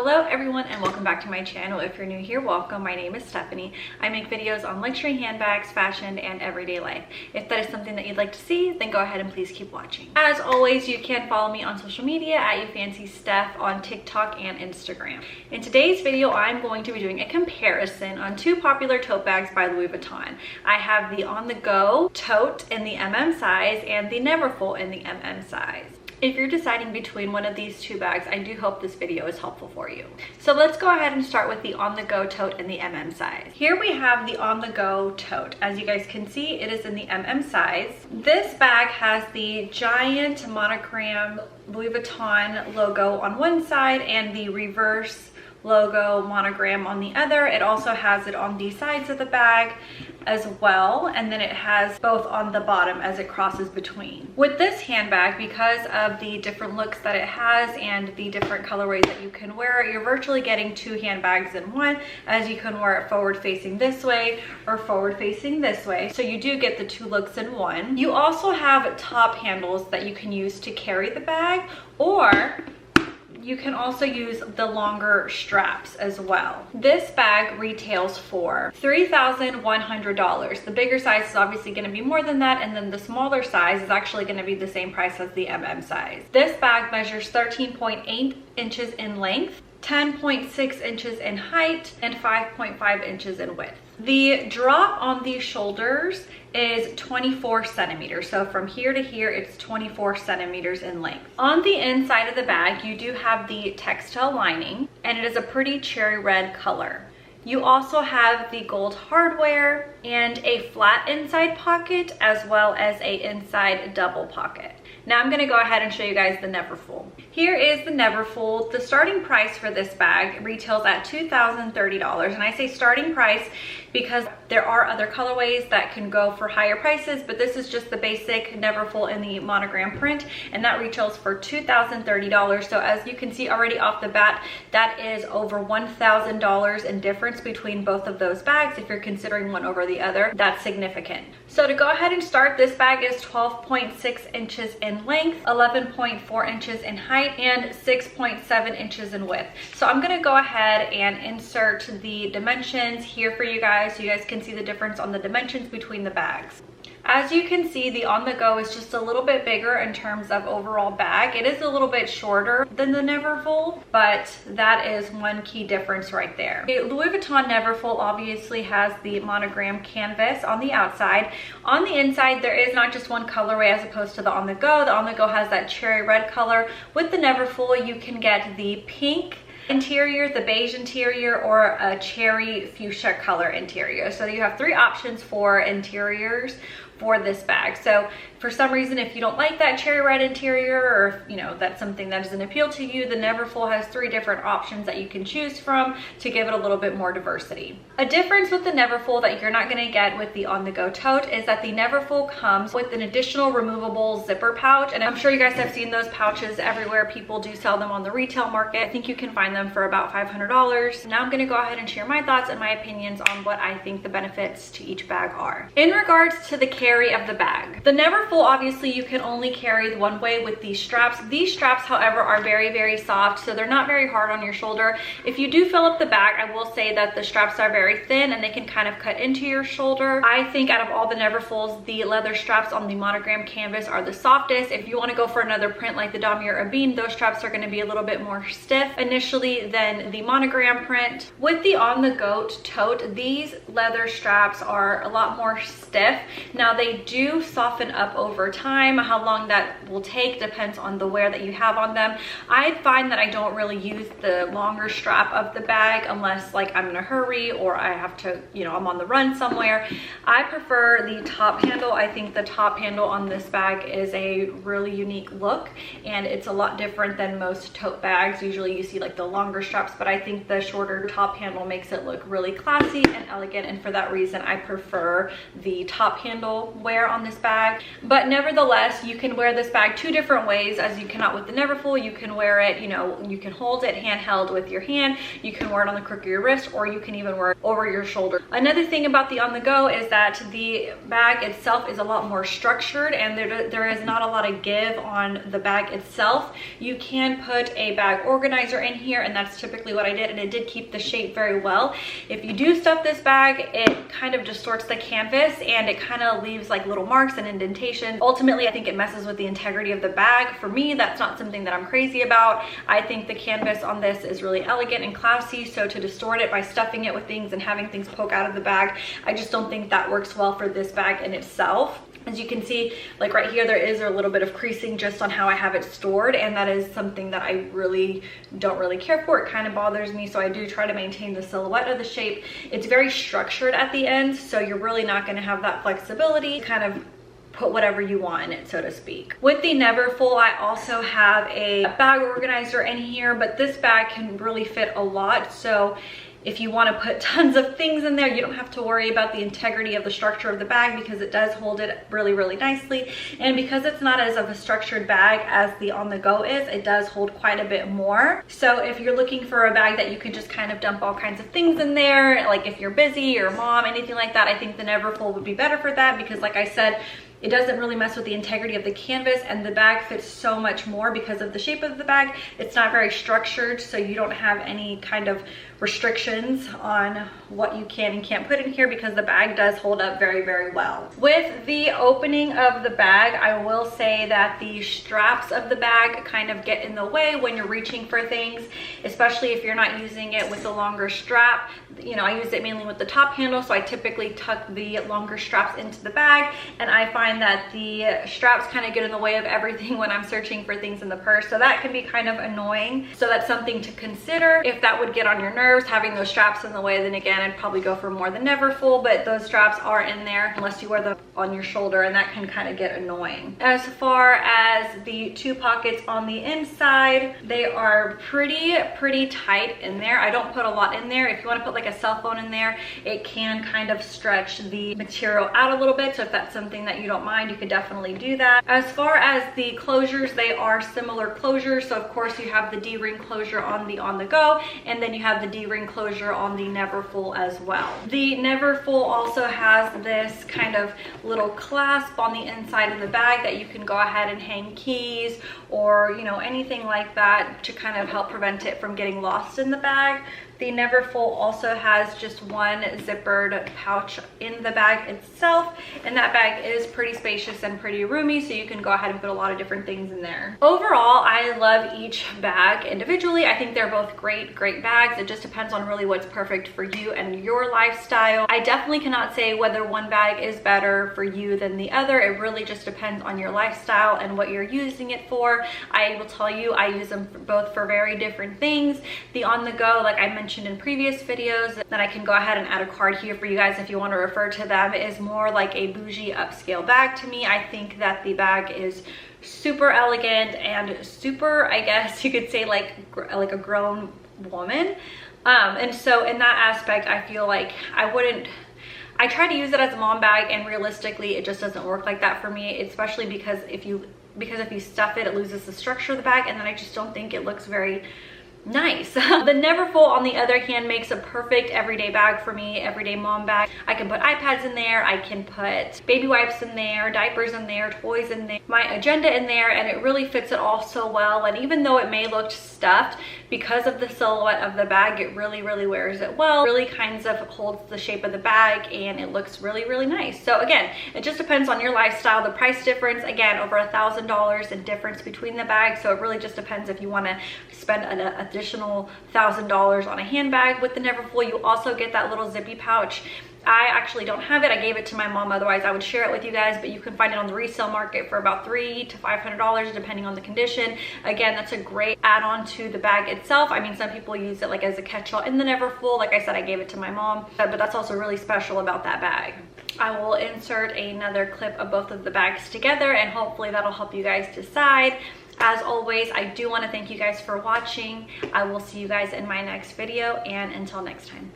Hello everyone and welcome back to my channel. If you're new here, welcome. My name is Stephanie. I make videos on luxury handbags, fashion, and everyday life. If that is something that you'd like to see, then go ahead and please keep watching. As always, you can follow me on social media at YouFancySteph on TikTok and Instagram. In today's video, I'm going to be doing a comparison on two popular tote bags by Louis Vuitton. I have the OnTheGo Tote in the MM size and the Neverfull in the MM size. If you're deciding between one of these two bags, I do hope this video is helpful for you. So let's go ahead and start with the OnTheGo Tote in the MM size. Here we have the OnTheGo Tote. As you guys can see, it is in the MM size. This bag has the giant monogram Louis Vuitton logo on one side and the reverse logo monogram on the other. It also has it on the sides of the bag as well, and then it has both on the bottom as it crosses between. With this handbag, because of the different looks that it has and the different colorways that you can wear it, you're virtually getting two handbags in one, as you can wear it forward facing this way or forward facing this way. So you do get the two looks in one. You also have top handles that you can use to carry the bag, or you can also use the longer straps as well. This bag retails for $3,100. The bigger size is obviously going to be more than that, and then the smaller size is actually going to be the same price as the MM size. This bag measures 13.8 inches in length, 10.6 inches in height, and 5.5 inches in width. The drop on the shoulders is 24 centimeters. So from here to here, it's 24 centimeters in length. On the inside of the bag, you do have the textile lining, and it is a pretty cherry red color. You also have the gold hardware and a flat inside pocket, as well as a inside double pocket. Now I'm going to go ahead and show you guys the Neverfull. Here is the Neverfull. The starting price for this bag retails at $2,030, and I say starting price because there are other colorways that can go for higher prices, but this is just the basic Neverfull in the monogram print, and that retails for $2,030. So as you can see already off the bat, that is over $1,000 in difference between both of those bags. If you're considering one over the other, that's significant. So to go ahead and start, this bag is 12.6 inches in length, 11.4 inches in height, and 6.7 inches in width. So I'm going to go ahead and insert the dimensions here for you guys so you guys can see the difference on the dimensions between the bags. As you can see, the OnTheGo is just a little bit bigger in terms of overall bag. It is a little bit shorter than the Neverfull, but that is one key difference right there. The Louis Vuitton Neverfull obviously has the monogram canvas on the outside. On the inside, there is not just one colorway as opposed to the OnTheGo. The OnTheGo has that cherry red color. With the Neverfull, you can get the pink interior, the beige interior, or a cherry fuchsia color interior. So you have three options for interiors for this bag. So for some reason, if you don't like that cherry red interior, or if, you know, that's something that doesn't appeal to you, the Neverfull has three different options that you can choose from to give it a little bit more diversity. A difference with the Neverfull that you're not going to get with the OnTheGo Tote is that the Neverfull comes with an additional removable zipper pouch, and I'm sure you guys have seen those pouches everywhere. People do sell them on the retail market. I think you can find them for about $500. Now I'm going to go ahead and share my thoughts and my opinions on what I think the benefits to each bag are. In regards to the carry of the bag, the Neverfull, obviously you can only carry one way with these straps. These straps, however, are very, very soft, so they're not very hard on your shoulder. If you do fill up the bag, I will say that the straps are very thin and they can kind of cut into your shoulder. I think out of all the Neverfulls, the leather straps on the monogram canvas are the softest. If you want to go for another print like the Damier Ebene, those straps are going to be a little bit more stiff initially than the monogram print. With the OnTheGo Tote, these leather straps are a lot more stiff. Now they do soften up over time. How long that will take depends on the wear that you have on them. I find that I don't really use the longer strap of the bag unless like I'm in a hurry or I have to, you know, I'm on the run somewhere. I prefer the top handle. I think the top handle on this bag is a really unique look, and it's a lot different than most tote bags. Usually you see like the longer straps, but I think the shorter top handle makes it look really classy and elegant, and for that reason I prefer the top handle. no wear on this bag, but nevertheless, you can wear this bag two different ways as you cannot with the Neverfull. You can wear it, you know, you can hold it handheld with your hand, you can wear it on the crook of your wrist, or you can even wear it over your shoulder. Another thing about the On-The-Go is that the bag itself is a lot more structured, and there is not a lot of give on the bag itself. You can put a bag organizer in here, and that's typically what I did, and it did keep the shape very well. If you do stuff this bag, it kind of distorts the canvas and it kind of leaves like little marks and indentations. Ultimately, I think it messes with the integrity of the bag. For me, that's not something that I'm crazy about. I think the canvas on this is really elegant and classy, so to distort it by stuffing it with things and having things poke out of the bag, I just don't think that works well for this bag in itself. As you can see, like right here, there is a little bit of creasing just on how I have it stored, and that is something that I really don't really care for. It kind of bothers me, so I do try to maintain the silhouette of the shape. It's very structured at the end, so you're really not going to have that flexibility to kind of put whatever you want in it, so to speak. With the Neverfull, I also have a bag organizer in here, but this bag can really fit a lot, so if you want to put tons of things in there, you don't have to worry about the integrity of the structure of the bag because it does hold it really, really nicely. And because it's not as of a structured bag as the On-The-Go is, it does hold quite a bit more. So if you're looking for a bag that you can just kind of dump all kinds of things in there, like if you're busy or mom, anything like that, I think the Neverfull would be better for that because like I said, it doesn't really mess with the integrity of the canvas, and the bag fits so much more because of the shape of the bag. It's not very structured, so you don't have any kind of restrictions on what you can and can't put in here because the bag does hold up very, very well. With the opening of the bag, I will say that the straps of the bag kind of get in the way when you're reaching for things, especially if you're not using it with a longer strap. You know, I use it mainly with the top handle, so I typically tuck the longer straps into the bag, and I find that the straps kind of get in the way of everything when I'm searching for things in the purse, so that can be kind of annoying. So that's something to consider. If that would get on your nerves, having those straps in the way, then again, I'd probably go for more than Neverfull, but those straps are in there unless you wear them on your shoulder, and that can kind of get annoying. As far as the two pockets on the inside, they are pretty tight in there. I don't put a lot in there. If you want to put like a cell phone in there, it can kind of stretch the material out a little bit, so if that's something that you don't mind, you could definitely do that. As far as the closures, they are similar closures, so of course you have the D-ring closure on the On-The-Go, and then you have the D-ring closure on the Neverfull as well. The Neverfull also has this kind of little clasp on the inside of the bag that you can go ahead and hang keys or, you know, anything like that to kind of help prevent it from getting lost in the bag. The Neverfull also has just one zippered pouch in the bag itself, and that bag is pretty spacious and pretty roomy, so you can go ahead and put a lot of different things in there. Overall, I love each bag individually. I think they're both great bags. It just depends on really what's perfect for you and your lifestyle. I definitely cannot say whether one bag is better for you than the other. It really just depends on your lifestyle and what you're using it for. I will tell you, I use them both for very different things. The On-The-Go, like I mentioned in previous videos, that I can go ahead and add a card here for you guys if you want to refer to them, is more like a bougie upscale bag to me. I think that the bag is super elegant and super, I guess you could say, like a grown woman. And so in that aspect, I feel like I try to use it as a mom bag, and realistically it just doesn't work like that for me, especially because if you stuff it, it loses the structure of the bag, and then I just don't think it looks very nice. The Neverfull, on the other hand, makes a perfect everyday bag for me, everyday mom bag. I can put iPads in there, I can put baby wipes in there, diapers in there, toys in there, my agenda in there, and it really fits it all so well. And even though it may look stuffed, because of the silhouette of the bag, it really wears it well. It really kind of holds the shape of the bag, and it looks really nice. So again, it just depends on your lifestyle. The price difference, again, over $1,000 in difference between the bags, so it really just depends if you want to spend an additional $1,000 on a handbag. With the Neverfull, you also get that little zippy pouch. I actually don't have it. I gave it to my mom, otherwise I would share it with you guys, but you can find it on the resale market for about $300 to $500 depending on the condition. Again, that's a great add-on to the bag itself. I mean, some people use it like as a catch-all in the Neverfull. Like I said, I gave it to my mom, but that's also really special about that bag. I will insert another clip of both of the bags together, and hopefully that'll help you guys decide. As always, I do want to thank you guys for watching. I will see you guys in my next video, and until next time.